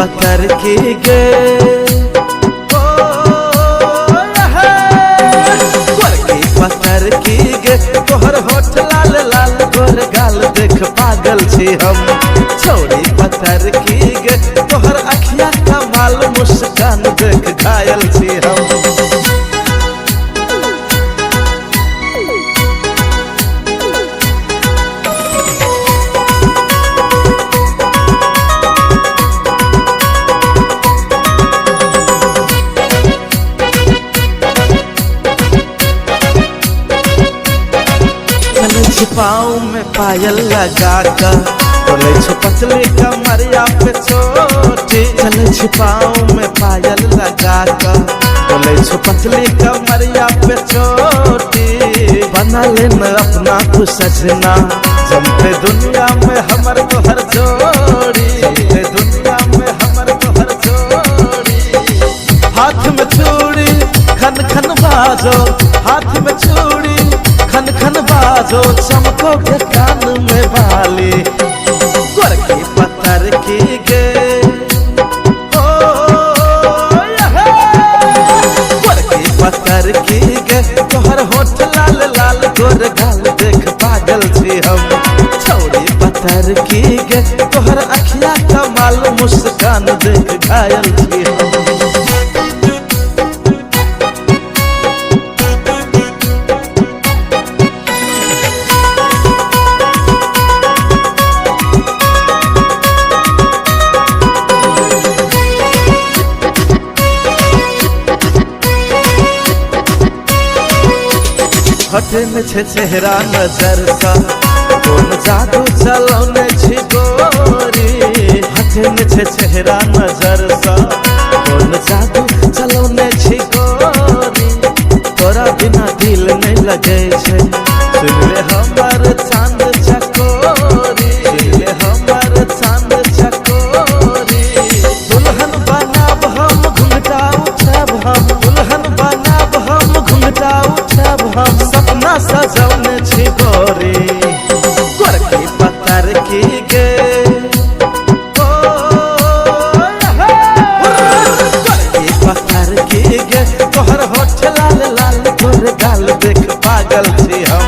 पतर की गे गोरकी पतर की गे तोहर होठ लाल लाल गोर गाल देख पागल छी हम। छोड़ी पतर की गे तोहर अखिया कमाल मुस्कान देख घायल छी हम। पाँव में पायल लगा कर बोले छो पतली कमरिया पे छोटी। चले छिपाओ में पायल लगा कर बोले छो पतली कमरिया पे छोटी। बना लेना अपना तू सजना जमते दुनिया में हमर तोहर जोड़ी। जमते दुनिया में हमर तोहर जोड़ी। हाथ में चूड़ी खन खन बाजो हाथ में चूड़ी खन खन बाजो चमकोगे कान में बाली। गोरकी पत्थर की गे गोरकी पत्थर की गे तोहर होठ लाल लाल गोर गाल देख पागल छी हम। छोड़ी पत्थर की गे तोहर अखिया कमाल मुस्कान देख घायल छी हम। हटने छे चेहरा नजर सा कौन जादू चलौने छी गोरी। हटने छे चेहरा नजर सा कौन जादू चलौने छी गोरी। तोरा बिना दिल नहीं लगे छे सुन ले हमर चांद चकोरी। सुन ले हमर चांद चकोरी। दुल्हन बनाब हम घुंघटा उठब हम। दुल्हन बनाब हम घुंघटा उठब हम। सपना सजौने छी गोरी। गोरकी पत्थर की गे गोरकी पत्थर की गे तोहर होठ लाल लाल गोर गाल देख पागल छी हम।